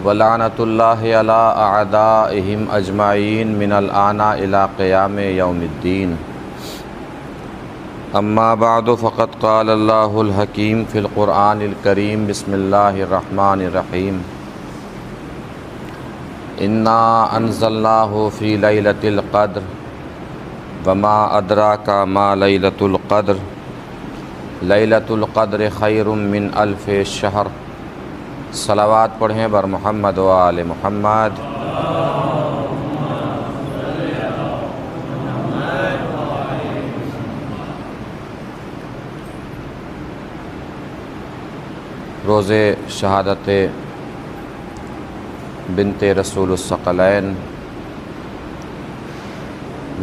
ولعنۃ اللہ علی اعدائہم اجمعین من الآن الی قیام یوم الدین۔ اما بعد فقد قال اللہ الحکیم فی القرآن الکریم بسم اللہ الرحمن الرحیم۔ انا انزلناہ فی لیلۃ القدر وما ادراک ما لیلۃ القدر لیلۃ القدر خیر من الف شہر۔ صلوات پڑھیں بر محمد و آل محمد۔ روز شہادت بنت رسول الثقلین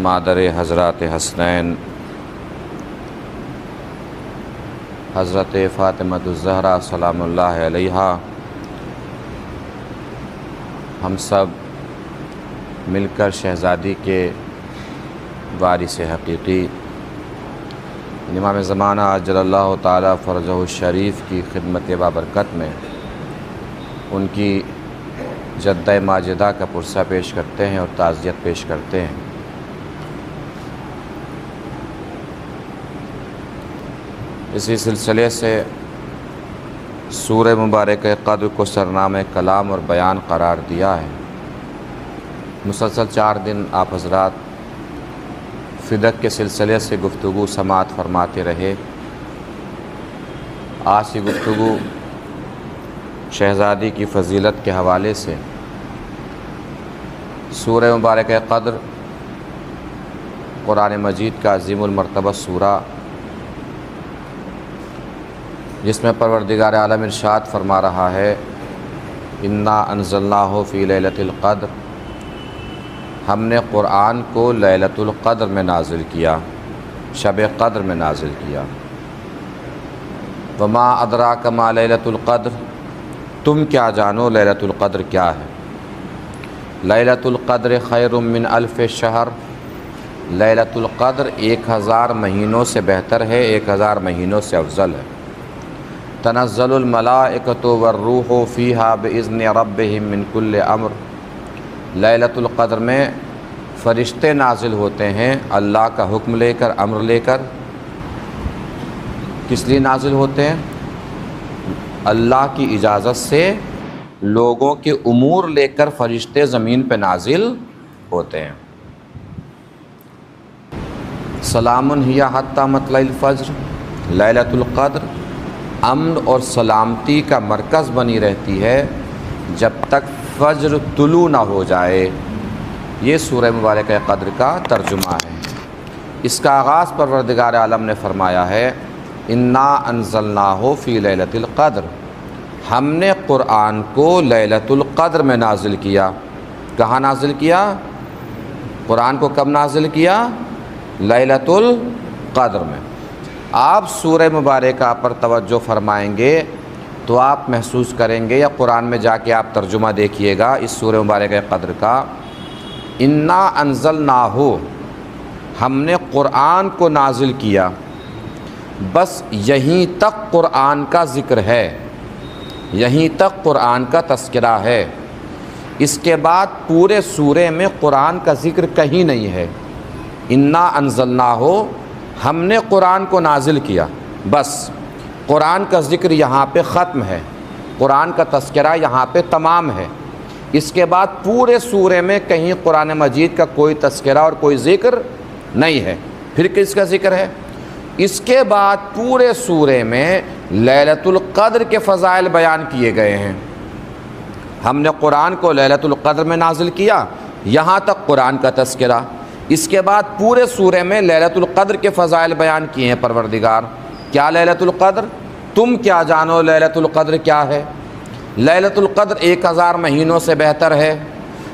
مادر حضرات حسنین حضرت فاطمۃ الزہرا سلام اللہ علیہا، ہم سب مل کر شہزادی کے وارث حقیقی امام زمانہ عجل اللہ تعالیٰ فرجہ الشریف کی خدمت بابرکت میں ان کی جدہ ماجدہ کا پرسہ پیش کرتے ہیں اور تعزیت پیش کرتے ہیں۔ اسی سلسلے سے سورہ مبارک قدر کو سرنامہ کلام اور بیان قرار دیا ہے۔ مسلسل 4 دن آپ حضرات فدق کے سلسلے سے گفتگو سماعت فرماتے رہے۔ آج کی گفتگو شہزادی کی فضیلت کے حوالے سے سورہ مبارک قدر قرآن مجید کا عظیم المرتبہ سورہ، جس میں پروردگار عالم ارشاد فرما رہا ہے انا انزلناہ فی لیلۃ القدر، ہم نے قرآن کو لیلۃ القدر میں نازل کیا، شب قدر میں نازل کیا۔ وما ادراک ما لیلۃ القدر، تم کیا جانو لیلۃ القدر کیا ہے؟ لیلۃ القدر خیر من الف شہر، لیلۃ القدر 1000 مہینوں سے بہتر ہے، 1000 مہینوں سے افضل ہے۔ تنزل الملائکۃ والروح فیہا باذن ربہم من کل امر، لیلۃ القدر میں فرشتے نازل ہوتے ہیں اللہ کا حکم لے کر، امر لے کر۔ کس لیے نازل ہوتے ہیں؟ اللہ کی اجازت سے لوگوں کے امور لے کر فرشتے زمین پہ نازل ہوتے ہیں۔ سلام ہی حتی مطلع الفجر، لیلۃ القدر امن اور سلامتی کا مرکز بنی رہتی ہے جب تک فجر طلوع نہ ہو جائے۔ یہ سورہ مبارکہ قدر کا ترجمہ ہے۔ اس کا آغاز پروردگار عالم نے فرمایا ہے انا انزلناہ فی لیلۃ القدر، ہم نے قرآن کو لیلۃ القدر میں نازل کیا۔ کہاں نازل کیا؟ قرآن کو کب نازل کیا؟ لیلۃ القدر میں۔ آپ سورہ مبارکہ پر توجہ فرمائیں گے تو آپ محسوس کریں گے، یا قرآن میں جا کے آپ ترجمہ دیکھیے گا اس سورہ مبارکہ قدر کا، انا انزلناہ، ہم نے قرآن کو نازل کیا۔ بس یہیں تک قرآن کا ذکر ہے، یہیں تک قرآن کا تذکرہ ہے۔ اس کے بعد پورے سورے میں قرآن کا ذکر کہیں نہیں ہے۔ انا انزلناہ، ہم نے قرآن کو نازل کیا، بس قرآن کا ذکر یہاں پہ ختم ہے، قرآن کا تذکرہ یہاں پہ تمام ہے۔ اس کے بعد پورے سورے میں کہیں قرآن مجید کا کوئی تذکرہ اور کوئی ذکر نہیں ہے۔ پھر کس کا ذکر ہے؟ اس کے بعد پورے سورے میں لیلۃ القدر کے فضائل بیان کیے گئے ہیں۔ ہم نے قرآن کو لیلۃ القدر میں نازل کیا، یہاں تک قرآن کا تذکرہ۔ اس کے بعد پورے سورے میں لیلۃ القدر کے فضائل بیان کیے ہیں پروردگار۔ کیا لیلۃ القدر؟ تم کیا جانو لیلۃ القدر کیا ہے؟ لیلۃ القدر 1000 مہینوں سے بہتر ہے۔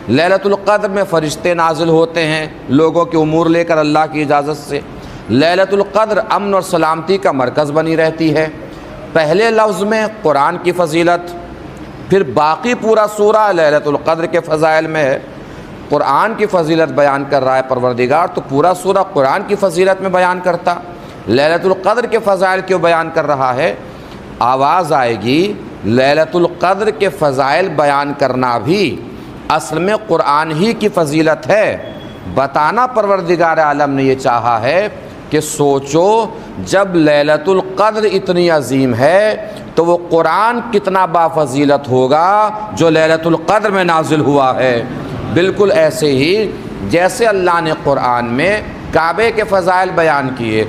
لیلۃ القدر میں فرشتے نازل ہوتے ہیں لوگوں کے امور لے کر اللہ کی اجازت سے۔ لیلۃ القدر امن اور سلامتی کا مرکز بنی رہتی ہے۔ پہلے لفظ میں قرآن کی فضیلت، پھر باقی پورا سورہ لیلۃ القدر کے فضائل میں ہے۔ قرآن کی فضیلت بیان کر رہا ہے پروردگار، تو پورا سورہ قرآن کی فضیلت میں بیان کرتا۔ لیلۃ القدر کے فضائل کیوں بیان کر رہا ہے؟ آواز آئے گی لیلۃ القدر کے فضائل بیان کرنا بھی اصل میں قرآن ہی کی فضیلت ہے۔ بتانا پروردگار عالم نے یہ چاہا ہے کہ سوچو جب لیلۃ القدر اتنی عظیم ہے تو وہ قرآن کتنا بافضیلت ہوگا جو لیلۃ القدر میں نازل ہوا ہے۔ بالکل ایسے ہی جیسے اللہ نے قرآن میں کعبے کے فضائل بیان کیے،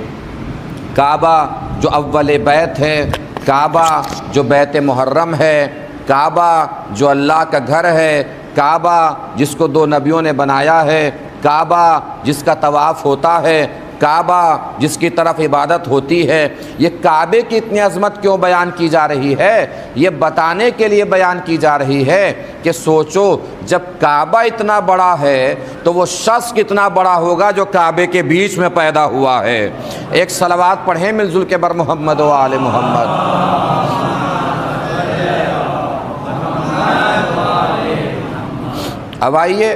کعبہ جو اول بیت ہے، کعبہ جو بیت محرم ہے، کعبہ جو اللہ کا گھر ہے، کعبہ جس کو 2 نبیوں نے بنایا ہے، کعبہ جس کا طواف ہوتا ہے، کعبہ جس کی طرف عبادت ہوتی ہے، یہ کعبے کی اتنی عظمت کیوں بیان کی جا رہی ہے؟ یہ بتانے کے لیے بیان کی جا رہی ہے کہ سوچو جب کعبہ اتنا بڑا ہے تو وہ شخص کتنا بڑا ہوگا جو کعبے کے بیچ میں پیدا ہوا ہے۔ ایک صلوات پڑھیں مل جل کے بر محمد و آل محمد۔ اب آئیے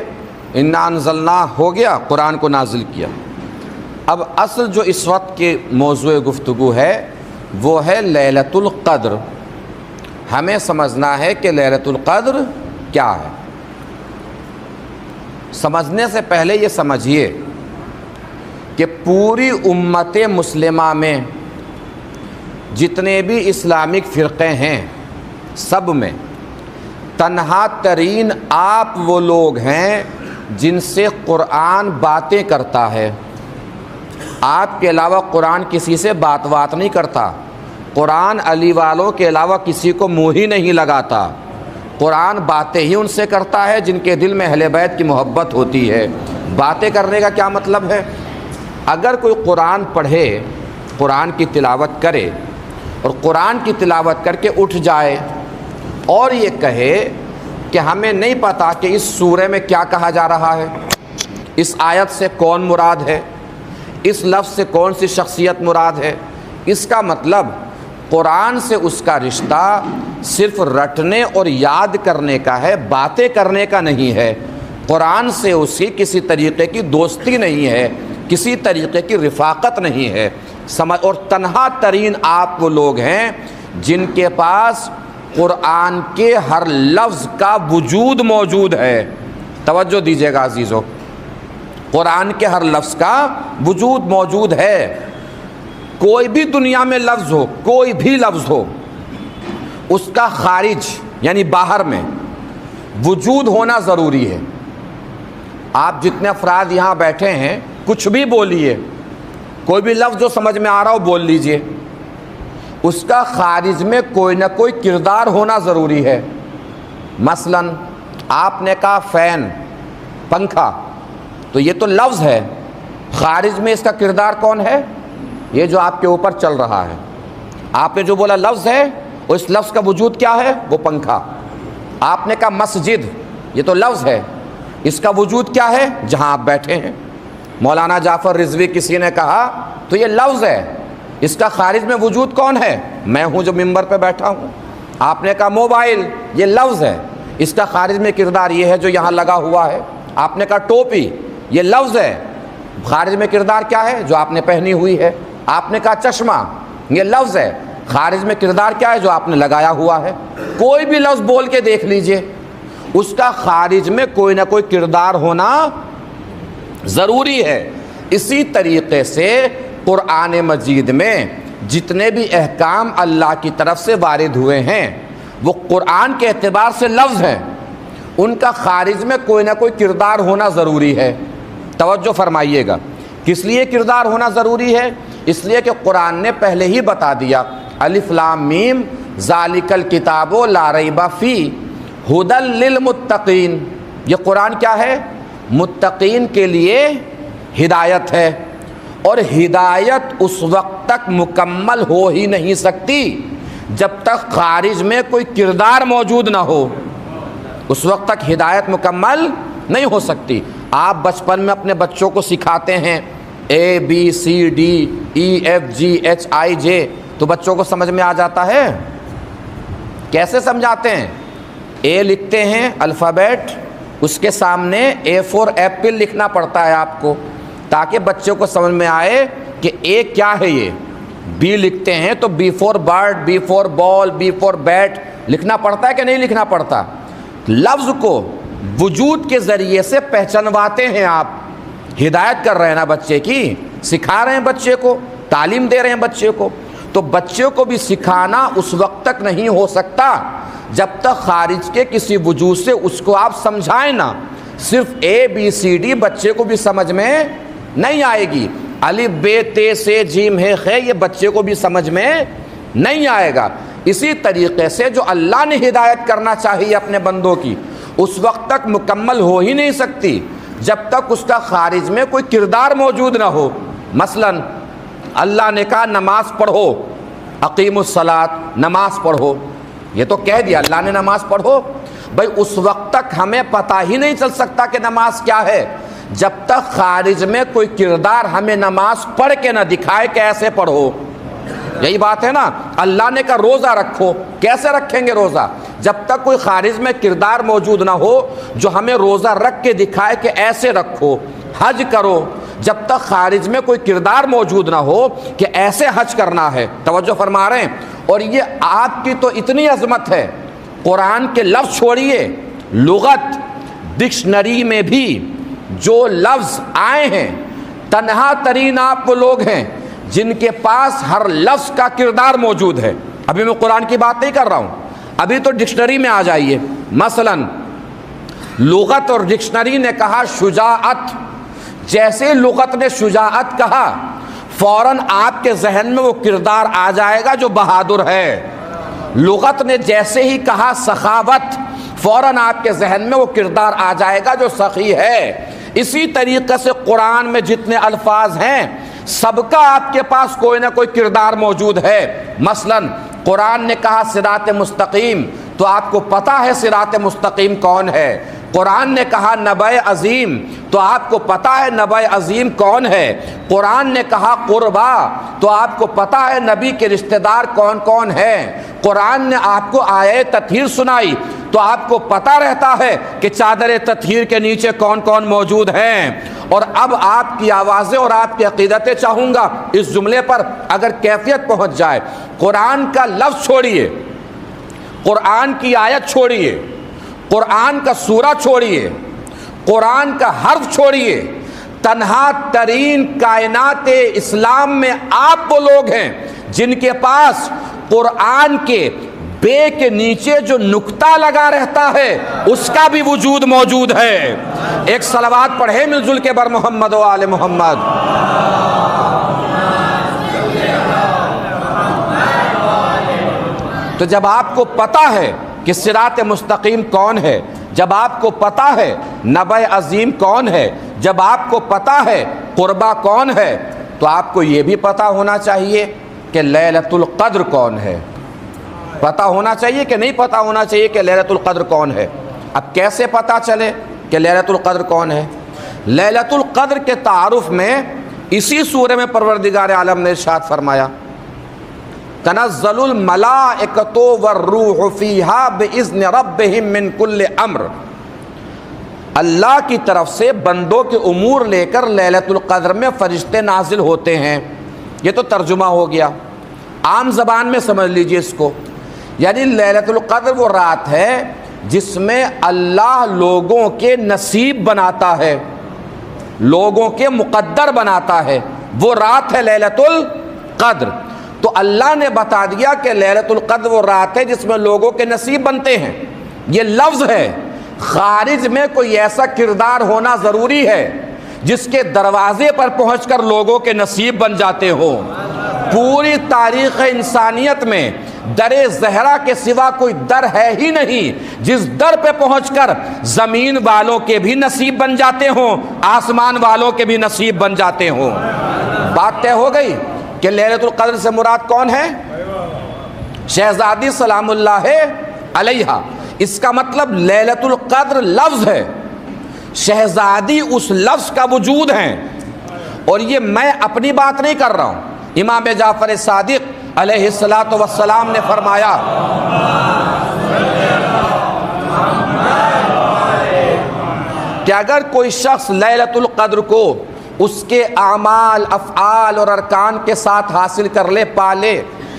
انا انزلنا ہو گیا، قرآن کو نازل کیا۔ اب اصل جو اس وقت کے موضوع گفتگو ہے وہ ہے لیلۃ القدر۔ ہمیں سمجھنا ہے کہ لیلۃ القدر کیا ہے۔ سمجھنے سے پہلے یہ سمجھیے کہ پوری امت مسلمہ میں جتنے بھی اسلامک فرقے ہیں سب میں تنہا ترین آپ وہ لوگ ہیں جن سے قرآن باتیں کرتا ہے۔ آپ کے علاوہ قرآن کسی سے بات نہیں کرتا۔ قرآن علی والوں کے علاوہ کسی کو منہ ہی نہیں لگاتا۔ قرآن باتیں ہی ان سے کرتا ہے جن کے دل میں اہل بیت کی محبت ہوتی ہے۔ باتیں کرنے کا کیا مطلب ہے؟ اگر کوئی قرآن پڑھے، قرآن کی تلاوت کرے اور قرآن کی تلاوت کر کے اٹھ جائے اور یہ کہے کہ ہمیں نہیں پتہ کہ اس سورہ میں کیا کہا جا رہا ہے، اس آیت سے کون مراد ہے، اس لفظ سے کون سی شخصیت مراد ہے، اس کا مطلب قرآن سے اس کا رشتہ صرف رٹنے اور یاد کرنے کا ہے، باتیں کرنے کا نہیں ہے۔ قرآن سے اس کی کسی طریقے کی دوستی نہیں ہے، کسی طریقے کی رفاقت نہیں ہے۔ اور تنہا ترین آپ وہ لوگ ہیں جن کے پاس قرآن کے ہر لفظ کا وجود موجود ہے۔ توجہ دیجیے گا عزیزو، قرآن کے ہر لفظ کا وجود موجود ہے۔ کوئی بھی دنیا میں لفظ ہو، کوئی بھی لفظ ہو، اس کا خارج یعنی باہر میں وجود ہونا ضروری ہے۔ آپ جتنے افراد یہاں بیٹھے ہیں کچھ بھی بولیے، کوئی بھی لفظ جو سمجھ میں آ رہا ہو بول لیجئے، اس کا خارج میں کوئی نہ کوئی کردار ہونا ضروری ہے۔ مثلا آپ نے کہا فین، پنکھا، تو یہ تو لفظ ہے، خارج میں اس کا کردار کون ہے؟ یہ جو آپ کے اوپر چل رہا ہے۔ آپ نے جو بولا لفظ ہے، اس لفظ کا وجود کیا ہے؟ وہ پنکھا۔ آپ نے کہا مسجد، یہ تو لفظ ہے، اس کا وجود کیا ہے؟ جہاں آپ بیٹھے ہیں۔ مولانا جعفر رضوی کسی نے کہا تو یہ لفظ ہے، اس کا خارج میں وجود کون ہے؟ میں ہوں جو ممبر پہ بیٹھا ہوں۔ آپ نے کہا موبائل، یہ لفظ ہے، اس کا خارج میں کردار یہ ہے جو یہاں لگا ہوا ہے۔ آپ نے کہا ٹوپی، یہ لفظ ہے، خارج میں کردار کیا ہے؟ جو آپ نے پہنی ہوئی ہے۔ آپ نے کہا چشمہ، یہ لفظ ہے، خارج میں کردار کیا ہے؟ جو آپ نے لگایا ہوا ہے۔ کوئی بھی لفظ بول کے دیکھ لیجئے، اس کا خارج میں کوئی نہ کوئی کردار ہونا ضروری ہے۔ اسی طریقے سے قرآن مجید میں جتنے بھی احکام اللہ کی طرف سے وارد ہوئے ہیں وہ قرآن کے اعتبار سے لفظ ہیں، ان کا خارج میں کوئی نہ کوئی کردار ہونا ضروری ہے۔ توجہ فرمائیے گا، کس لیے کردار ہونا ضروری ہے؟ اس لیے کہ قرآن نے پہلے ہی بتا دیا، الف لام میم ذالک الکتاب لا ریب فیہ ھدی للمتقین۔ یہ قرآن کیا ہے؟ متقین کے لیے ہدایت ہے، اور ہدایت اس وقت تک مکمل ہو ہی نہیں سکتی جب تک خارج میں کوئی کردار موجود نہ ہو، اس وقت تک ہدایت مکمل نہیں ہو سکتی۔ آپ بچپن میں اپنے بچوں کو سکھاتے ہیں ABCDEFGHIJ، تو بچوں کو سمجھ میں آ جاتا ہے؟ کیسے سمجھاتے ہیں؟ A لکھتے ہیں الفابیٹ، اس کے سامنے A فور ایپل لکھنا پڑتا ہے آپ کو، تاکہ بچوں کو سمجھ میں آئے کہ A کیا ہے۔ یہ B لکھتے ہیں تو B four bird, B four ball, B four bat, لکھنا پڑتا ہے کہ نہیں لکھنا پڑتا؟ لفظ کو وجود کے ذریعے سے پہچانواتے ہیں آپ، ہدایت کر رہے ہیں نا بچے کی، سکھا رہے ہیں بچے کو، تعلیم دے رہے ہیں بچے کو. تو بچے کو بھی سکھانا اس وقت تک نہیں ہو سکتا جب تک خارج کے کسی وجود سے اس کو آپ سمجھائیں نا. صرف ABCD بچے کو بھی سمجھ میں نہیں آئے گی، الف ب ت س ج ح خ یہ بچے کو بھی سمجھ میں نہیں آئے گا. اسی طریقے سے جو اللہ نے ہدایت کرنا چاہیے اپنے بندوں کی، اس وقت تک مکمل ہو ہی نہیں سکتی جب تک اس کا خارج میں کوئی کردار موجود نہ ہو. مثلا اللہ نے کہا نماز پڑھو، اقیم الصلاۃ، نماز پڑھو، یہ تو کہہ دیا اللہ نے نماز پڑھو. بھائی اس وقت تک ہمیں پتہ ہی نہیں چل سکتا کہ نماز کیا ہے جب تک خارج میں کوئی کردار ہمیں نماز پڑھ کے نہ دکھائے کہ ایسے پڑھو. یہی بات ہے نا. اللہ نے کہا روزہ رکھو، کیسے رکھیں گے روزہ؟ جب تک کوئی خارج میں کردار موجود نہ ہو جو ہمیں روزہ رکھ کے دکھائے کہ ایسے رکھو. حج کرو، جب تک خارج میں کوئی کردار موجود نہ ہو کہ ایسے حج کرنا ہے. توجہ فرما رہے ہیں. اور یہ آپ کی تو اتنی عظمت ہے، قرآن کے لفظ چھوڑیے، لغت ڈکشنری میں بھی جو لفظ آئے ہیں، تنہا ترین آپ وہ لوگ ہیں جن کے پاس ہر لفظ کا کردار موجود ہے. ابھی میں قرآن کی بات نہیں کر رہا ہوں، ابھی تو ڈکشنری میں آ جائیے. مثلا لغت اور ڈکشنری نے کہا شجاعت، جیسے لغت نے شجاعت کہا فوراً آپ کے ذہن میں وہ کردار آ جائے گا جو بہادر ہے. لغت نے جیسے ہی کہا سخاوت، فوراً آپ کے ذہن میں وہ کردار آ جائے گا جو سخی ہے. اسی طریقے سے قرآن میں جتنے الفاظ ہیں سب کا آپ کے پاس کوئی نہ کوئی کردار موجود ہے. مثلا قرآن نے کہا صراط مستقیم، تو آپ کو پتہ ہے صراط مستقیم کون ہے. قرآن نے کہا نبأ عظیم، تو آپ کو پتہ ہے نبأ عظیم کون ہے. قرآن نے کہا قربا، تو آپ کو پتہ ہے نبی کے رشتہ دار کون کون ہیں. قرآن نے آپ کو آیہ تطہیر سنائی، تو آپ کو پتہ رہتا ہے کہ چادر تطہیر کے نیچے کون کون موجود ہیں. اور اب آپ کی آوازیں اور آپ کی عقیدتیں چاہوں گا اس جملے پر اگر کیفیت پہنچ جائے. قرآن کا لفظ چھوڑیے، قرآن کی آیت چھوڑیے، قرآن کا سورہ چھوڑیے، قرآن کا حرف چھوڑیے، تنہا ترین کائنات اسلام میں آپ وہ لوگ ہیں جن کے پاس قرآن کے بے کے نیچے جو نقطہ لگا رہتا ہے اس کا بھی وجود موجود ہے. ایک صلوات پڑھے مل جل کے بر محمد و آل محمد. تو جب آپ کو پتہ ہے کہ صراط مستقیم کون ہے، جب آپ کو پتہ ہے نبأ عظیم کون ہے، جب آپ کو پتہ ہے قربا کون ہے، تو آپ کو یہ بھی پتہ ہونا چاہیے کہ لیلۃ القدر کون ہے. پتہ ہونا چاہیے کہ نہیں پتہ ہونا چاہیے کہ لیلۃ القدر کون ہے؟ اب کیسے پتہ چلے کہ لیلۃ القدر کون ہے؟ لیلۃ القدر کے تعارف میں اسی سورہ میں پروردگار عالم نے ارشاد فرمایا تنزل الملائکۃ والروح فیہا باذن ربہم من کل امر. اللہ کی طرف سے بندوں کے امور لے کر لیلۃ القدر میں فرشتے نازل ہوتے ہیں. یہ تو ترجمہ ہو گیا، عام زبان میں سمجھ لیجئے اس کو. یعنی لیلۃ القدر وہ رات ہے جس میں اللہ لوگوں کے نصیب بناتا ہے، لوگوں کے مقدر بناتا ہے. وہ رات ہے لیلۃ القدر. تو اللہ نے بتا دیا کہ لیلۃ القدر وہ رات ہے جس میں لوگوں کے نصیب بنتے ہیں. یہ لفظ ہے. خارج میں کوئی ایسا کردار ہونا ضروری ہے جس کے دروازے پر پہنچ کر لوگوں کے نصیب بن جاتے ہوں. پوری تاریخ انسانیت میں در زہرا کے سوا کوئی در ہے ہی نہیں جس در پہ پہنچ کر زمین والوں کے بھی نصیب بن جاتے ہوں، آسمان والوں کے بھی نصیب بن جاتے ہوں. بات طے ہو گئی کہ لیلۃ القدر سے مراد کون ہے؟ شہزادی سلام اللہ علیہا. اس کا مطلب لیلۃ القدر لفظ ہے، شہزادی اس لفظ کا وجود ہے. اور یہ میں اپنی بات نہیں کر رہا ہوں، امام جعفر صادق علیہ الصلاۃ والسلام نے فرمایا کہ اگر کوئی شخص لیلۃ القدر کو اس کے اعمال، افعال اور ارکان کے ساتھ حاصل کر لے، پا لے،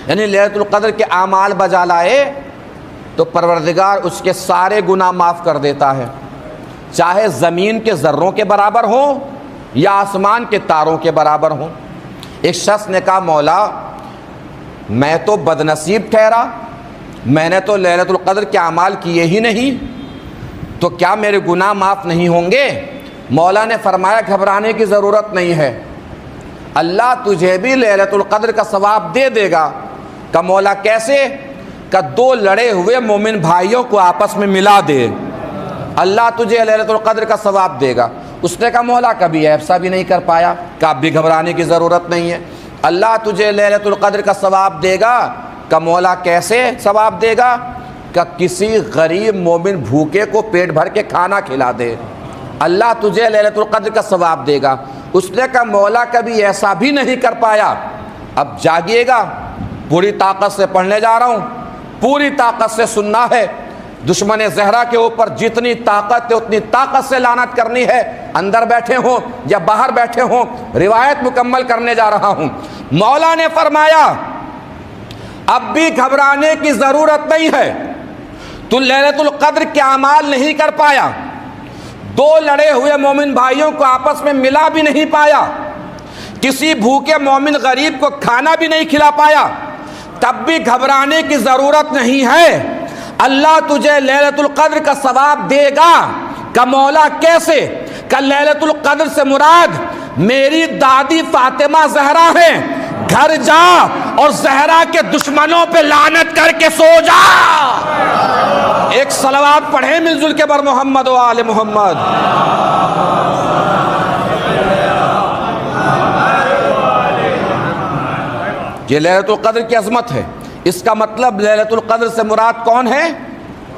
یعنی لیلۃ القدر کے اعمال بجا لائے، تو پروردگار اس کے سارے گناہ معاف کر دیتا ہے، چاہے زمین کے ذروں کے برابر ہوں یا آسمان کے تاروں کے برابر ہوں۔ ایک شخص نے کہا مولا میں تو بد نصیب ٹھہرا، میں نے تو لیلۃ القدر کے اعمال کیے ہی نہیں، تو کیا میرے گناہ معاف نہیں ہوں گے؟ مولا نے فرمایا گھبرانے کی ضرورت نہیں ہے، اللہ تجھے بھی لیلۃ القدر کا ثواب دے دے گا۔ کہ مولا کیسے؟ کہ دو لڑے ہوئے مومن بھائیوں کو آپس میں ملا دے، اللہ تجھے لیلۃ القدر کا ثواب دے گا۔ اس نے کہا مولا کبھی ایسا بھی نہیں کر پایا۔ کہ اب بھی گھبرانے کی ضرورت نہیں ہے، اللہ تجھے لیلۃ القدر کا ثواب دے گا۔ کہ مولا کیسے ثواب دے گا؟ کہ کسی غریب مومن بھوکے کو پیٹ بھر کے کھانا کھلا دے، اللہ تجھے لیلۃ القدر کا ثواب دے گا۔ اس نے کہا مولا کبھی ایسا بھی نہیں کر پایا، اب جاگیے گا، پوری طاقت سے پڑھنے جا رہا ہوں، پوری طاقت سے سننا ہے، دشمن زہرا کے اوپر جتنی طاقت ہے اتنی طاقت سے لعنت کرنی ہے، اندر بیٹھے ہوں یا باہر بیٹھے ہوں، روایت مکمل کرنے جا رہا ہوں۔ مولا نے فرمایا اب بھی گھبرانے کی ضرورت نہیں ہے، تو لیلۃ القدر کے اعمال نہیں کر پایا، دو لڑے ہوئے مومن بھائیوں کو آپس میں ملا بھی نہیں پایا، کسی بھوکے مومن غریب کو کھانا بھی نہیں کھلا پایا، تب بھی گھبرانے کی ضرورت نہیں ہے، اللہ تجھے لیلۃ القدر کا ثواب دے گا۔ کہ مولا کیسے؟ کہ لیلۃ القدر سے مراد میری دادی فاطمہ زہرا ہے، گھر جا اور زہرا کے دشمنوں پہ لعنت کر کے سو جا۔ ایک صلوات پڑھیں مل جل کے بر محمد و آل محمد۔ یہ لیلۃ القدر کی عظمت ہے۔ اس کا مطلب لیلۃ القدر سے مراد کون ہے؟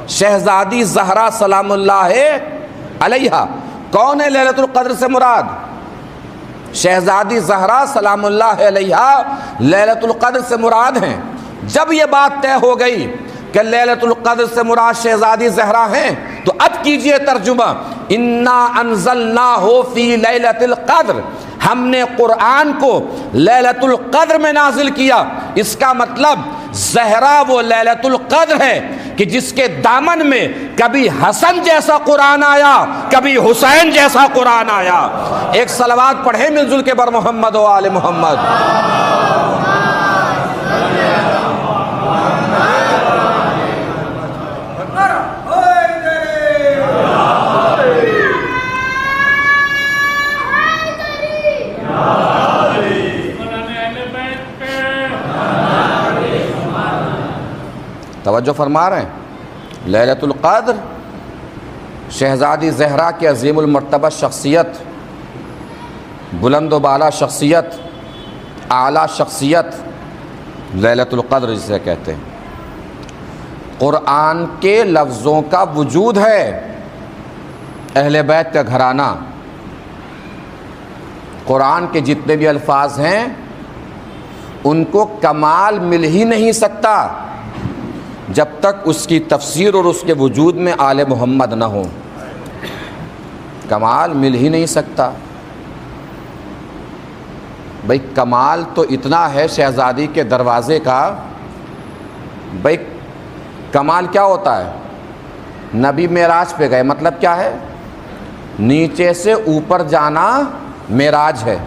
شہزادی زہرا سلام اللہ علیہا۔ کون ہے لیلۃ القدر سے مراد؟ شہزادی زہرا سلام اللہ علیہا لیلۃ القدر سے مراد ہیں۔ جب یہ بات طے ہو گئی کہ لیلۃ القدر سے مراد شہزادی زہرا ہیں، تو اب کیجئے ترجمہ، انا انزلناہ فی لیلۃ القدر، ہم نے قرآن کو لیلۃ القدر میں نازل کیا۔ اس کا مطلب زہرا وہ لیلۃ القدر ہے کہ جس کے دامن میں کبھی حسن جیسا قرآن آیا، کبھی حسین جیسا قرآن آیا۔ ایک صلوات پڑھیں مل جل کے بر محمد و آل محمد۔ توجہ فرما رہے ہیں؟ لیلۃ القدر شہزادی زہرا کی عظیم المرتبہ شخصیت، بلند و بالا شخصیت، اعلیٰ شخصیت لیلۃ القدر جسے کہتے ہیں۔ قرآن کے لفظوں کا وجود ہے، اہل بیت کا گھرانہ، قرآن کے جتنے بھی الفاظ ہیں ان کو کمال مل ہی نہیں سکتا جب تک اس کی تفسیر اور اس کے وجود میں آل محمد نہ ہو، کمال مل ہی نہیں سکتا۔ بھئی کمال تو اتنا ہے شہزادی کے دروازے کا، بھئی کمال کیا ہوتا ہے؟ نبی معراج پہ گئے، مطلب کیا ہے؟ نیچے سے اوپر جانا معراج ہے۔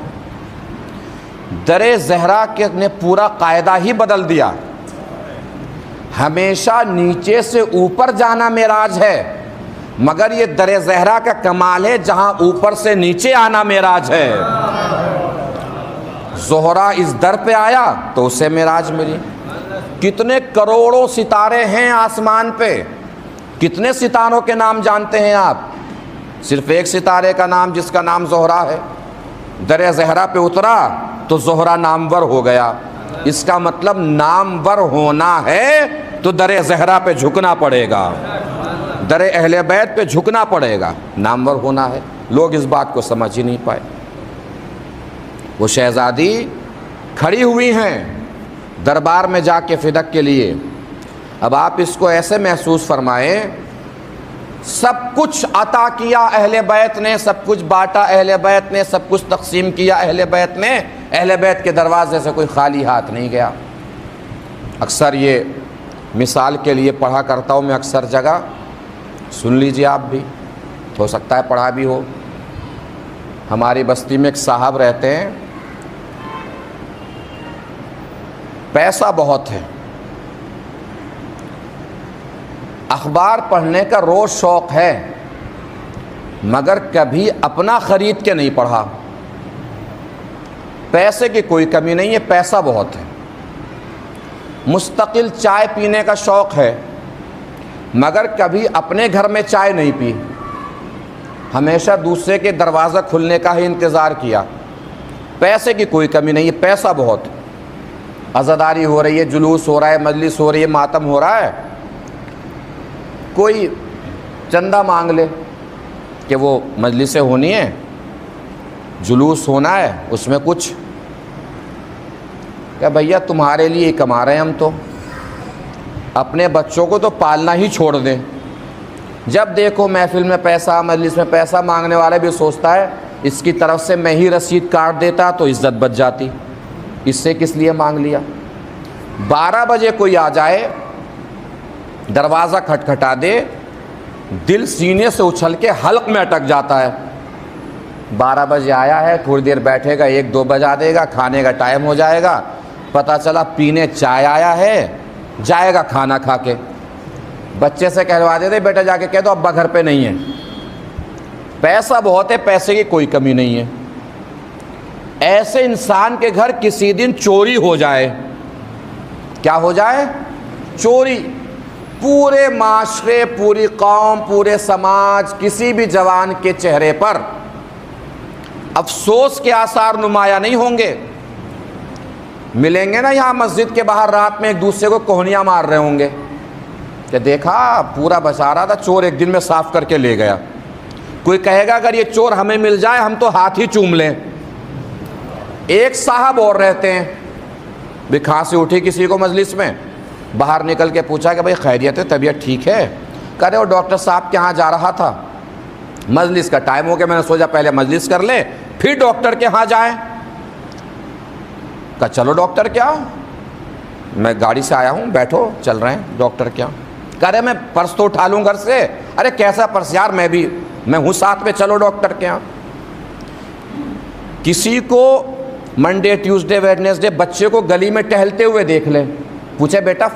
در زہرا کے نے پورا قاعدہ ہی بدل دیا، ہمیشہ نیچے سے اوپر جانا معراج ہے، مگر یہ در زہرا کا کمال ہے جہاں اوپر سے نیچے آنا معراج ہے۔ زہرا اس در پہ آیا تو اسے معراج ملی۔ کتنے کروڑوں ستارے ہیں آسمان پہ، کتنے ستاروں کے نام جانتے ہیں آپ؟ صرف ایک ستارے کا نام جس کا نام زہرا ہے، در زہرا پہ اترا تو زہرا نامور ہو گیا۔ اس کا مطلب نامور ہونا ہے تو در زہرا پہ جھکنا پڑے گا، در اہل بیت پہ جھکنا پڑے گا، نامور ہونا ہے۔ لوگ اس بات کو سمجھ ہی نہیں پائے۔ وہ شہزادی کھڑی ہوئی ہیں دربار میں جا کے فدق کے لیے۔ اب آپ اس کو ایسے محسوس فرمائیں، سب کچھ عطا کیا اہل بیت نے، سب کچھ بانٹا اہل بیت نے، سب کچھ تقسیم کیا اہل بیت نے، اہل بیت کے دروازے سے کوئی خالی ہاتھ نہیں گیا۔ اکثر یہ مثال کے لیے پڑھا کرتا ہوں میں اکثر جگہ، سن لیجیے آپ بھی، ہو سکتا ہے پڑھا بھی ہو۔ ہماری بستی میں ایک صاحب رہتے ہیں، پیسہ بہت ہے، اخبار پڑھنے کا روز شوق ہے، مگر کبھی اپنا خرید کے نہیں پڑھا۔ پیسے کی کوئی کمی نہیں ہے، پیسہ بہت ہے۔ مستقل چائے پینے کا شوق ہے، مگر کبھی اپنے گھر میں چائے نہیں پی، ہمیشہ دوسرے کے دروازہ کھلنے کا ہی انتظار کیا۔ پیسے کی کوئی کمی نہیں ہے، پیسہ بہت ہے۔ عزاداری ہو رہی ہے، جلوس ہو رہا ہے، مجلس ہو رہی ہے، ماتم ہو رہا ہے، کوئی چندہ مانگ لے کہ وہ مجلسیں ہونی ہیں، جلوس ہونا ہے، اس میں کچھ کہ بھیا تمہارے لیے ہی کما رہے ہیں ہم، تو اپنے بچوں کو تو پالنا ہی چھوڑ دیں۔ جب دیکھو محفل میں پیسہ، مجلس میں پیسہ مانگنے والا بھی سوچتا ہے اس کی طرف سے میں ہی رسید کاٹ دیتا تو عزت بچ جاتی، اس سے کس لیے مانگ لیا۔ 12 بجے کوئی آ جائے، دروازہ کھٹکھٹا دے، دل سینے سے اچھل کے حلق میں اٹک جاتا ہے۔ 12 بجے آیا ہے، تھوڑی دیر بیٹھے گا، 1-2 بجا دے گا، کھانے کا ٹائم ہو جائے گا، پتہ چلا پینے چائے آیا ہے، جائے گا کھانا کھا کے۔ بچے سے کہلوا دیتے بیٹا جا کے کہہ دو ابا گھر پہ نہیں ہے۔ پیسہ بہت ہے، پیسے کی کوئی کمی نہیں ہے۔ ایسے انسان کے گھر کسی دن چوری ہو جائے، کیا ہو جائے؟ چوری۔ پورے معاشرے، پوری قوم، پورے سماج، کسی بھی جوان کے چہرے پر افسوس کے آثار نمایاں نہیں ہوں گے۔ ملیں گے نا یہاں مسجد کے باہر رات میں ایک دوسرے کو کوہنیاں مار رہے ہوں گے کہ دیکھا پورا بچا رہا تھا، چور ایک دن میں صاف کر کے لے گیا۔ کوئی کہے گا اگر یہ چور ہمیں مل جائے ہم تو ہاتھ ہی چوم لیں۔ ایک صاحب اور رہتے ہیں، بھی کھانسی اٹھی کسی کو مجلس میں، باہر نکل کے پوچھا کہ بھائی خیریت ہے، طبیعت ٹھیک ہے؟ کہہ رہے وہ ڈاکٹر صاحب کے ہاں جا رہا تھا، مجلس کا ٹائم ہو گیا، میں نے سوچا پہلے مجلس کر لے پھر ڈاکٹر کے ہاں جائیں۔ کہا چلو ڈاکٹر کیا، میں گاڑی سے آیا ہوں، بیٹھو چل رہے ہیں ڈاکٹر کیا۔ کہہ رہے میں پرس تو اٹھا لوں گھر سے۔ ارے کیسا پرس یار، میں ہوں ساتھ میں، چلو ڈاکٹر کے یہاں۔ کسی کو منڈے ٹیوزڈے ویڈنسڈے بچے کو گلی میں ٹہلتے ہوئے دیکھ لیں، پوچھے بیٹا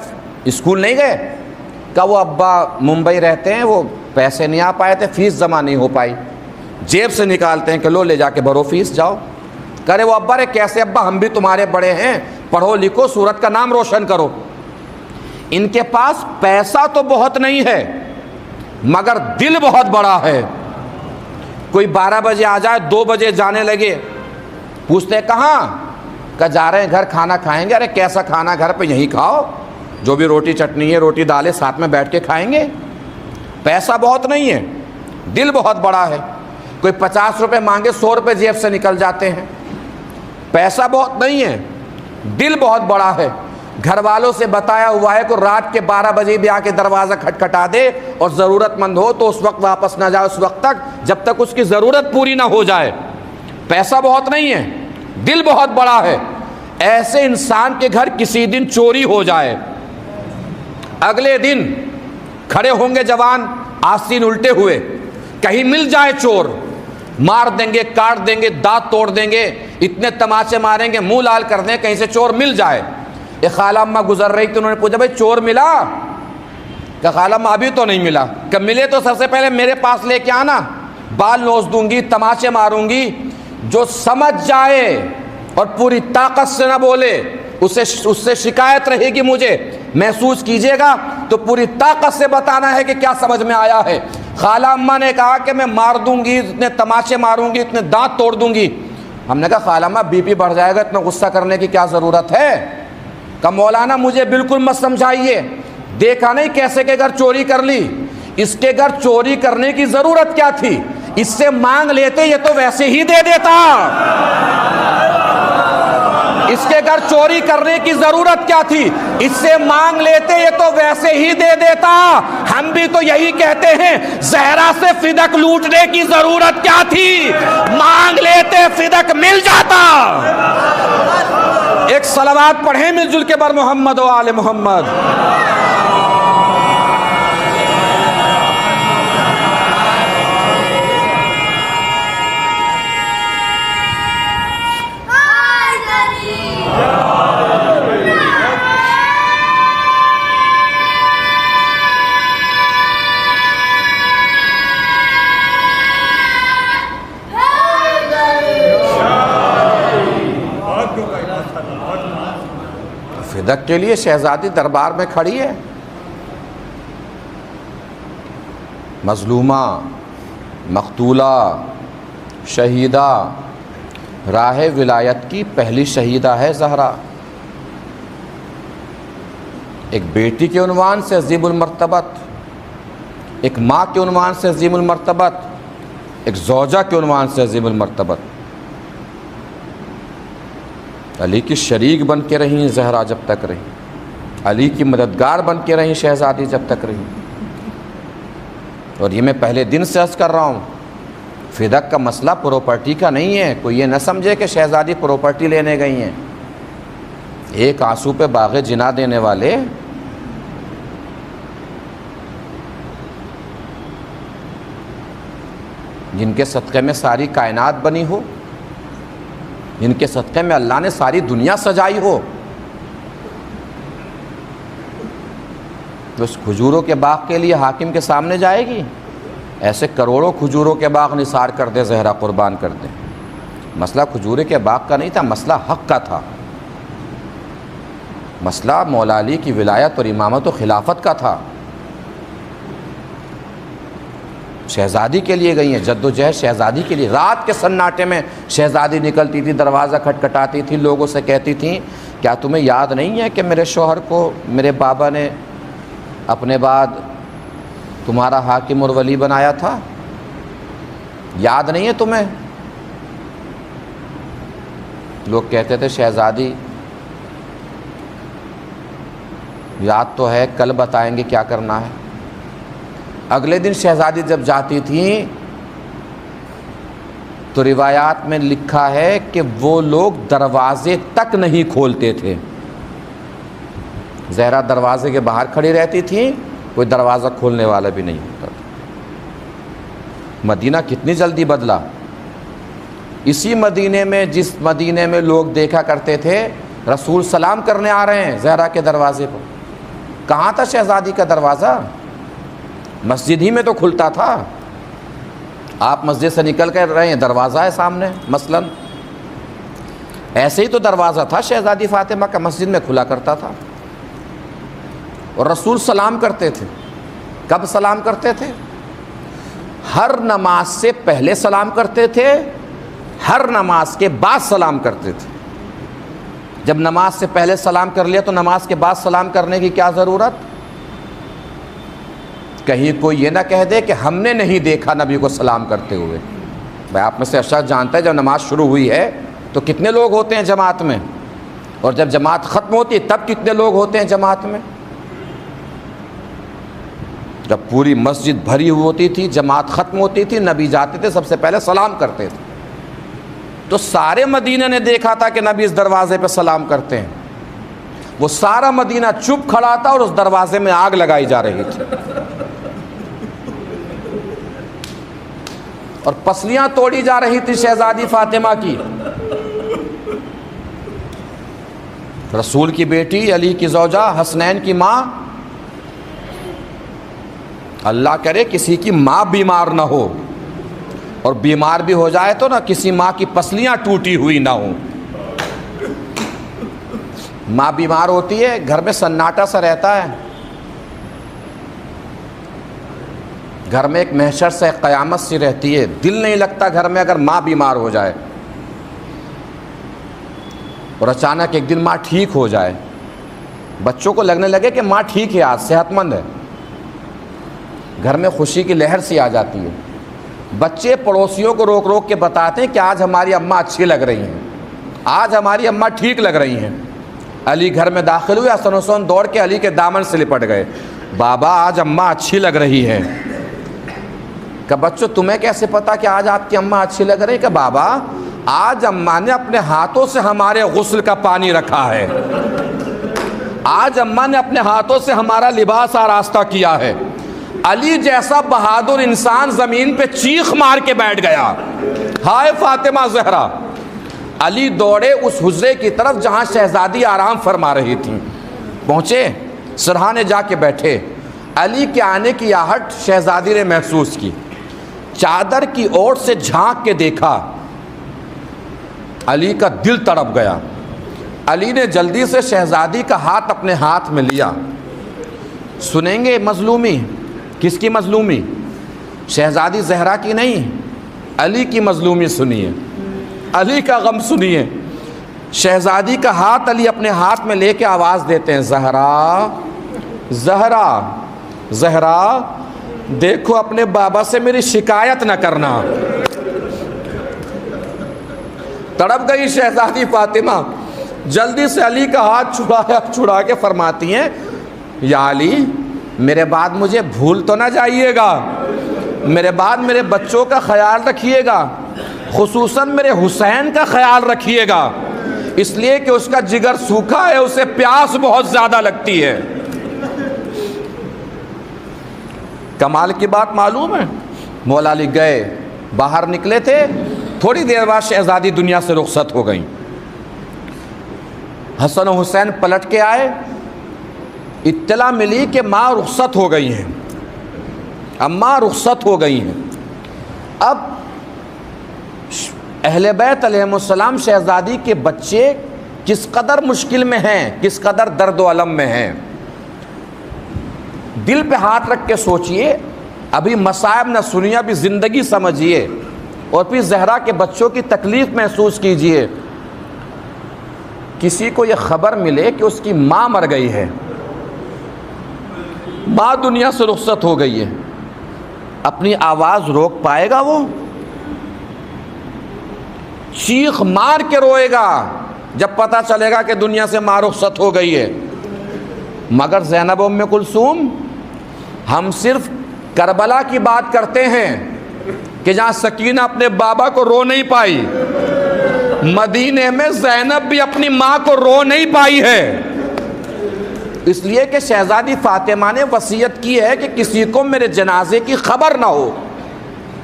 اسکول نہیں گئے؟ کہا وہ ابا ممبئی رہتے ہیں، وہ پیسے نہیں آ پائے تھے، فیس جمع نہیں ہو پائی۔ جیب سے نکالتے ہیں کہ لو لے جا کے بھرو فیس، جاؤ۔ کرے وہ ابا رے کیسے ابا، ہم بھی تمہارے بڑے ہیں، پڑھو لکھو، سورت کا نام روشن کرو۔ ان کے پاس پیسہ تو بہت نہیں ہے مگر دل بہت بڑا ہے۔ کوئی 12 بجے آ جائے، 2 بجے جانے لگے، پوچھتے کہاں؟ کہ جا رہے ہیں گھر، کھانا کھائیں گے۔ ارے کیسا کھانا گھر پہ، یہیں کھاؤ، جو بھی روٹی چٹنی ہے، روٹی دالیں ساتھ میں بیٹھ کے کھائیں گے۔ پیسہ بہت نہیں ہے، دل بہت بڑا ہے۔ کوئی 50 روپے مانگے، 100 روپے جیب سے نکل جاتے ہیں۔ پیسہ بہت نہیں ہے، دل بہت بڑا ہے۔ گھر والوں سے بتایا ہوا ہے کہ رات کے 12 بجے بھی آ کے دروازہ کھٹکھٹا دے، اور ضرورت مند ہو تو اس وقت واپس نہ جائے، اس وقت تک جب تک اس کی ضرورت پوری نہ ہو جائے۔ پیسہ بہت نہیں ہے، دل بہت بڑا ہے۔ ایسے انسان کے گھر کسی دن چوری ہو جائے، اگلے دن کھڑے ہوں گے جوان آستین الٹے ہوئے، کہیں مل جائے چور، مار دیں گے، کاٹ دیں گے، دانت توڑ دیں گے، اتنے تماچے ماریں گے، منہ لال کر دیں کہیں سے چور مل جائے۔ ایک خالہ اماں گزر رہی تھی، انہوں نے پوچھا بھائی چور ملا؟ کہ خالہ اماں ابھی تو نہیں ملا۔ کہ ملے تو سب سے پہلے میرے پاس لے کے آنا، بال نوچ دوں گی، تماچے ماروں گی، جو سمجھ جائے اور پوری طاقت سے نہ بولے اس سے شکایت رہے گی، مجھے محسوس کیجیے گا تو پوری طاقت سے بتانا ہے کہ کیا سمجھ میں آیا ہے۔ خالہ اماں نے کہا کہ میں مار دوں گی، اتنے تماچے ماروں گی، اتنے دانت توڑ دوں گی۔ ہم نے کہا خالہ اماں بی پی بڑھ جائے گا، اتنا غصہ کرنے کی کیا ضرورت ہے؟ کہ مولانا مجھے بالکل مت سمجھائیے، دیکھا نہیں کیسے کے گھر چوری کر لی، اس کے گھر چوری کرنے کی ضرورت کیا تھی؟ اس سے مانگ لیتے یہ تو ویسے ہی دے دیتا۔ اس کے گھر چوری کرنے کی ضرورت کیا تھی؟ اس سے مانگ لیتے یہ تو ویسے ہی دے دیتا۔ ہم بھی تو یہی کہتے ہیں، زہرا سے فدق لوٹنے کی ضرورت کیا تھی؟ مانگ لیتے فدق مل جاتا۔ ایک صلوات پڑھیں مل جل کے بر محمد و آل محمد۔ فدق کے لیے شہزادی دربار میں کھڑی ہے، مظلومہ، مقتولہ، شہیدہ، راہ ولایت کی پہلی شہیدہ ہے زہرا، ایک بیٹی کے عنوان سے عظیم المرتبت، ایک ماں کے عنوان سے عظیم المرتبت، ایک زوجہ کے عنوان سے عظیم المرتبت، علی کی شریک بن کے رہیں زہرا جب تک رہی، علی کی مددگار بن کے رہیں شہزادی جب تک رہی۔ اور یہ میں پہلے دن سے عرض کر رہا ہوں، فدق کا مسئلہ پراپرٹی کا نہیں ہے، کوئی یہ نہ سمجھے کہ شہزادی پراپرٹی لینے گئی ہیں۔ ایک آنسو پہ باغ جنا دینے والے جن کے صدقے میں ساری کائنات بنی ہو، جن کے صدقے میں اللہ نے ساری دنیا سجائی ہو، تو اس کھجوروں کے باغ کے لیے حاکم کے سامنے جائے گی؟ ایسے کروڑوں کھجوروں کے باغ نثار کر دے زہرا، قربان کر دے۔ مسئلہ کھجورے کے باغ کا نہیں تھا، مسئلہ حق کا تھا، مسئلہ مولا علی کی ولایت اور امامت و خلافت کا تھا۔ شہزادی کے لیے گئی ہیں، جد و جہد شہزادی کے لیے۔ رات کے سناٹے میں شہزادی نکلتی تھی، دروازہ کھٹکھٹاتی تھی، لوگوں سے کہتی تھیں کیا تمہیں یاد نہیں ہے کہ میرے شوہر کو میرے بابا نے اپنے بعد تمہارا حاکم اور ولی بنایا تھا؟ یاد نہیں ہے تمہیں؟ لوگ کہتے تھے شہزادی یاد تو ہے، کل بتائیں گے کیا کرنا ہے۔ اگلے دن شہزادی جب جاتی تھیں تو روایات میں لکھا ہے کہ وہ لوگ دروازے تک نہیں کھولتے تھے۔ زہرا دروازے کے باہر کھڑی رہتی تھی، کوئی دروازہ کھولنے والا بھی نہیں ہوتا تھا۔ مدینہ کتنی جلدی بدلا۔ اسی مدینے میں، جس مدینے میں لوگ دیکھا کرتے تھے رسول سلام کرنے آ رہے ہیں زہرا کے دروازے پر، کہاں تھا شہزادی کا دروازہ؟ مسجد ہی میں تو کھلتا تھا۔ آپ مسجد سے نکل کر رہے ہیں، دروازہ ہے سامنے مثلا، ایسے ہی تو دروازہ تھا شہزادی فاطمہ کا، مسجد میں کھلا کرتا تھا۔ اور رسول سلام کرتے تھے۔ کب سلام کرتے تھے؟ ہر نماز سے پہلے سلام کرتے تھے، ہر نماز کے بعد سلام کرتے تھے۔ جب نماز سے پہلے سلام کر لیا تو نماز کے بعد سلام کرنے کی کیا ضرورت؟ کہیں کوئی یہ نہ کہہ دے کہ ہم نے نہیں دیکھا نبی کو سلام کرتے ہوئے۔ بھائی آپ میں سے اشرف جانتا ہے جب نماز شروع ہوئی ہے تو کتنے لوگ ہوتے ہیں جماعت میں، اور جب جماعت ختم ہوتی ہے تب کتنے لوگ ہوتے ہیں جماعت میں؟ جب پوری مسجد بھری ہوتی تھی، جماعت ختم ہوتی تھی، نبی جاتے تھے سب سے پہلے سلام کرتے تھے۔ تو سارے مدینہ نے دیکھا تھا کہ نبی اس دروازے پہ سلام کرتے ہیں۔ وہ سارا مدینہ چپ کھڑا تھا اور اس دروازے میں آگ لگائی جا رہی تھی، اور پسلیاں توڑی جا رہی تھی شہزادی فاطمہ کی۔ رسول کی بیٹی، علی کی زوجہ، حسنین کی ماں، اللہ کرے کسی کی ماں بیمار نہ ہو، اور بیمار بھی ہو جائے تو نہ کسی ماں کی پسلیاں ٹوٹی ہوئی نہ ہوں۔ ماں بیمار ہوتی ہے، گھر میں سناٹا سا رہتا ہے، گھر میں ایک محشر سے ایک قیامت سی رہتی ہے، دل نہیں لگتا گھر میں اگر ماں بیمار ہو جائے۔ اور اچانک ایک دن ماں ٹھیک ہو جائے، بچوں کو لگنے لگے کہ ماں ٹھیک ہے، آج صحت مند ہے، گھر میں خوشی کی لہر سی آ جاتی ہے۔ بچے پڑوسیوں کو روک روک کے بتاتے ہیں کہ آج ہماری اماں اچھی لگ رہی ہیں، آج ہماری اماں ٹھیک لگ رہی ہیں۔ علی گھر میں داخل ہوئے، حسن حسین دوڑ کے علی کے دامن سے لپٹ گئے، بابا آج اماں اچھی لگ رہی ہے۔ کہ بچوں تمہیں کیسے پتا کہ آج آپ کی اماں اچھی لگ رہی ہے؟ کہ بابا آج اماں نے اپنے ہاتھوں سے ہمارے غسل کا پانی رکھا ہے، آج اماں نے اپنے ہاتھوں سے ہمارا لباس آراستہ کیا ہے۔ علی جیسا بہادر انسان زمین پہ چیخ مار کے بیٹھ گیا، ہائے فاطمہ زہرا۔ علی دوڑے اس حجرے کی طرف جہاں شہزادی آرام فرما رہی تھیں، پہنچے، سرہانے جا کے بیٹھے۔ علی کے آنے کی آہٹ شہزادی نے محسوس کی، چادر کی اوٹ سے جھانک کے دیکھا، علی کا دل تڑپ گیا۔ علی نے جلدی سے شہزادی کا ہاتھ اپنے ہاتھ میں لیا. سنیں گے مظلومی؟ کس کی مظلومی؟ شہزادی زہرا کی نہیں، علی کی مظلومی سنیے، علی کا غم سنیے. شہزادی کا ہاتھ علی اپنے ہاتھ میں لے کے آواز دیتے ہیں، زہرا زہرا زہرا، دیکھو اپنے بابا سے میری شکایت نہ کرنا. تڑپ گئی شہزادی فاطمہ، جلدی سے علی کا ہاتھ چھڑا کے فرماتی ہیں، یا علی میرے بعد مجھے بھول تو نہ جائیے گا، میرے بعد میرے بچوں کا خیال رکھیے گا، خصوصاً میرے حسین کا خیال رکھیے گا، اس لیے کہ اس کا جگر سوکھا ہے، اسے پیاس بہت زیادہ لگتی ہے. کمال کی بات معلوم ہے، مولا علی گئے، باہر نکلے تھے، تھوڑی دیر بعد شہزادی دنیا سے رخصت ہو گئیں. حسن و حسین پلٹ کے آئے، اطلاع ملی کہ ماں رخصت ہو گئی ہیں، اماں رخصت ہو گئی ہیں. اب اہل بیت علیہم السلام شہزادی کے بچے کس قدر مشکل میں ہیں، کس قدر درد و الم میں ہیں. دل پہ ہاتھ رکھ کے سوچئے، ابھی مصائب نہ سنیے، ابھی زندگی سمجھیے، اور پھر زہرا کے بچوں کی تکلیف محسوس کیجئے. کسی کو یہ خبر ملے کہ اس کی ماں مر گئی ہے، ماں دنیا سے رخصت ہو گئی ہے، اپنی آواز روک پائے گا؟ وہ چیخ مار کے روئے گا جب پتہ چلے گا کہ دنیا سے ماں رخصت ہو گئی ہے. مگر زینب ام کلثوم، ہم صرف کربلا کی بات کرتے ہیں کہ جہاں سکینہ اپنے بابا کو رو نہیں پائی، مدینے میں زینب بھی اپنی ماں کو رو نہیں پائی ہے. اس لیے کہ شہزادی فاطمہ نے وصیت کی ہے کہ کسی کو میرے جنازے کی خبر نہ ہو،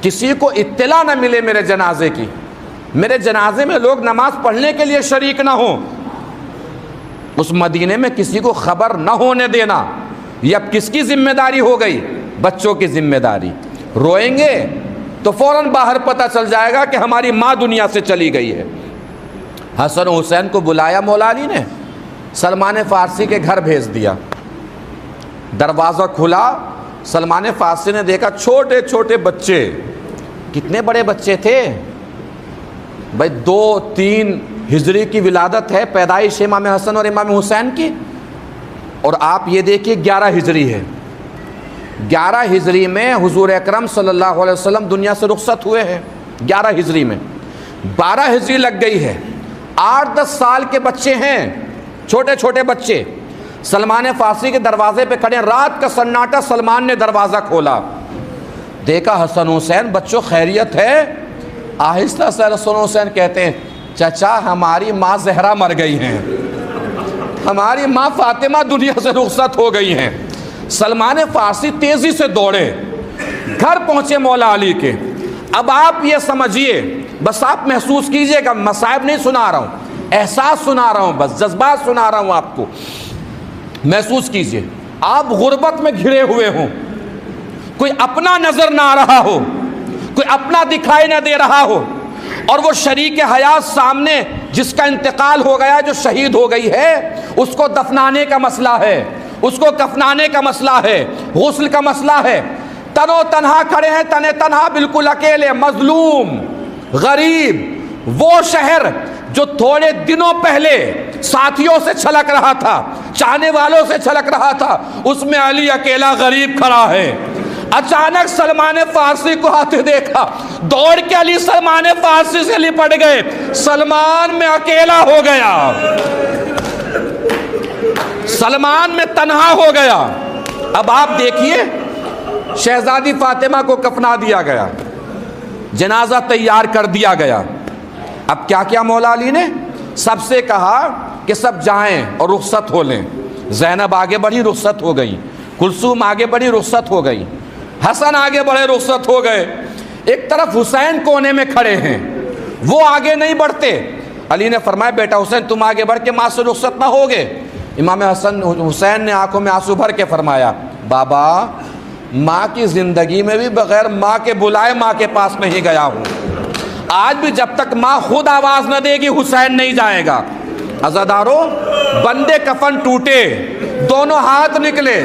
کسی کو اطلاع نہ ملے میرے جنازے کی، میرے جنازے میں لوگ نماز پڑھنے کے لیے شریک نہ ہوں. اس مدینے میں کسی کو خبر نہ ہونے دینا، یہ اب کس کی ذمہ داری ہو گئی؟ بچوں کی ذمہ داری. روئیں گے تو فوراً باہر پتہ چل جائے گا کہ ہماری ماں دنیا سے چلی گئی ہے. حسن و حسین کو بلایا مولا علی نے، سلمان فارسی کے گھر بھیج دیا. دروازہ کھلا، سلمان فارسی نے دیکھا چھوٹے چھوٹے بچے. کتنے بڑے بچے تھے بھائی، 2-3 ہجری کی ولادت ہے، پیدائش امام حسن اور امام حسین کی، اور آپ یہ دیکھیے 11 ہجری ہے. 11 ہجری میں حضور اکرم صلی اللہ علیہ وسلم دنیا سے رخصت ہوئے ہیں. 11 ہجری میں 12 ہجری لگ گئی ہے. 8-10 سال کے بچے ہیں، چھوٹے چھوٹے بچے. سلمان فارسی کے دروازے پہ کھڑے، رات کا سناٹا. سلمان نے دروازہ کھولا، دیکھا حسن حسین، بچوں خیریت ہے؟ آہستہ سے حسن حسین کہتے ہیں، چچا ہماری ماں زہرا مر گئی ہیں، ہماری ماں فاطمہ دنیا سے رخصت ہو گئی ہیں. سلمان فارسی تیزی سے دوڑے، گھر پہنچے مولا علی کے. اب آپ یہ سمجھیے، بس آپ محسوس کیجئے گا، مصائب نہیں سنا رہا ہوں، احساس سنا رہا ہوں، بس جذبات سنا رہا ہوں آپ کو. محسوس کیجئے آپ غربت میں گھرے ہوئے ہوں، کوئی اپنا نظر نہ آ رہا ہو، کوئی اپنا دکھائی نہ دے رہا ہو، اور وہ شریک حیات سامنے جس کا انتقال ہو گیا، جو شہید ہو گئی ہے، اس کو دفنانے کا مسئلہ ہے، اس کو کفنانے کا مسئلہ ہے، غسل کا مسئلہ ہے. تنو تنہا کھڑے ہیں، تنے تنہا، بالکل اکیلے، مظلوم، غریب. وہ شہر جو تھوڑے دنوں پہلے ساتھیوں سے چھلک رہا تھا، چاہنے والوں سے چھلک رہا تھا، اس میں علی اکیلا غریب کھڑا ہے. اچانک سلمان فارسی کو آتے دیکھا، دوڑ کے علی سلمان فارسی سے لپٹ گئے. سلمان میں اکیلا ہو گیا، سلمان میں تنہا ہو گیا. اب آپ دیکھیے، شہزادی فاطمہ کو کفنا دیا گیا، جنازہ تیار کر دیا گیا. اب کیا کیا مولا علی نے؟ سب سے کہا کہ سب جائیں اور رخصت ہو لیں. زینب آگے بڑھی، رخصت ہو گئی. کلثوم آگے بڑھی، رخصت ہو گئی. حسن آگے بڑھے، رخصت ہو گئے. ایک طرف حسین کونے میں کھڑے ہیں، وہ آگے نہیں بڑھتے. علی نے فرمایا، بیٹا حسین تم آگے بڑھ کے ماں سے رخصت نہ ہوگے. امام حسین نے آنکھوں میں آنسو بھر کے فرمایا، بابا ماں کی زندگی میں بھی بغیر ماں کے بلائے ماں کے پاس نہیں گیا ہوں. آج بھی جب تک ماں خود آواز نہ دے گی حسین نہیں جائے گا. عزاداروں بندے کفن ٹوٹے، دونوں ہاتھ نکلے،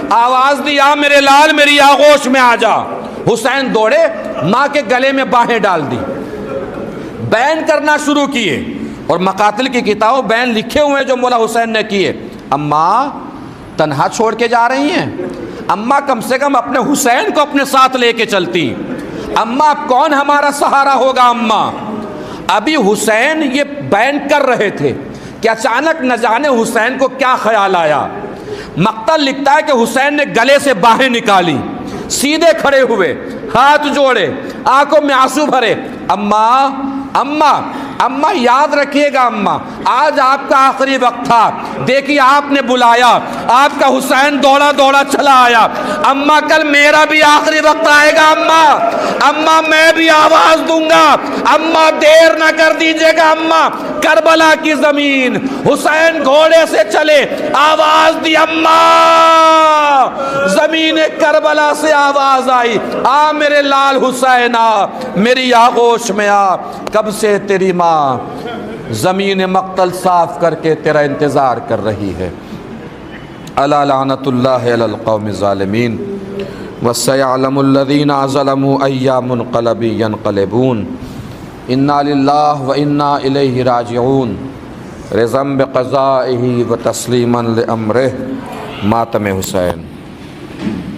آواز دی آ میرے لال میری آغوش میں آ جا۔ حسین دوڑے، ماں کے گلے میں باہیں ڈال دی، بین کرنا شروع کیے، اور مقاتل کی کتابوں بین لکھے ہوئے جو مولا حسین نے کیے۔ اماں تنہا چھوڑ کے جا رہی ہیں، اماں کم سے کم اپنے حسین کو اپنے ساتھ لے کے چلتی، اماں کون ہمارا سہارا ہوگا؟ اماں ابھی حسین یہ بین کر رہے تھے کہ اچانک نہ جانے حسین کو کیا خیال آیا۔ مقتل لکھتا ہے کہ حسین نے گلے سے باہیں نکالی، سیدھے کھڑے ہوئے، ہاتھ جوڑے، آنکھوں میں آنسو بھرے، اماں اماں اماں یاد رکھیے گا اماں، آج آپ کا آخری وقت تھا، دیکھیے آپ نے بلایا، آپ کا حسین دوڑا دوڑا چلا آیا، اماں کل میرا بھی آخری وقت آئے گا اماں، اماں میں بھی آواز دوں گا، اماں دیر نہ کر دیجیے گا اماں۔ کربلا کی زمین، حسین گھوڑے سے چلے، آواز دی اماں، زمین کربلا سے آواز آئی، آ میرے لال حسین آ، میری آغوش میں آ، کب سے تیری ماں زمین مقتل صاف کر کے تیرا انتظار کر رہی ہے۔ الا لعنت اللہ علی القوم الظالمین وسيعلم الذین ظلموا أي منقلب ينقلبون انا للہ وانا الیہ راجعون رضا بقضائہ وتسلیما لامرہ۔ ماتم حسین۔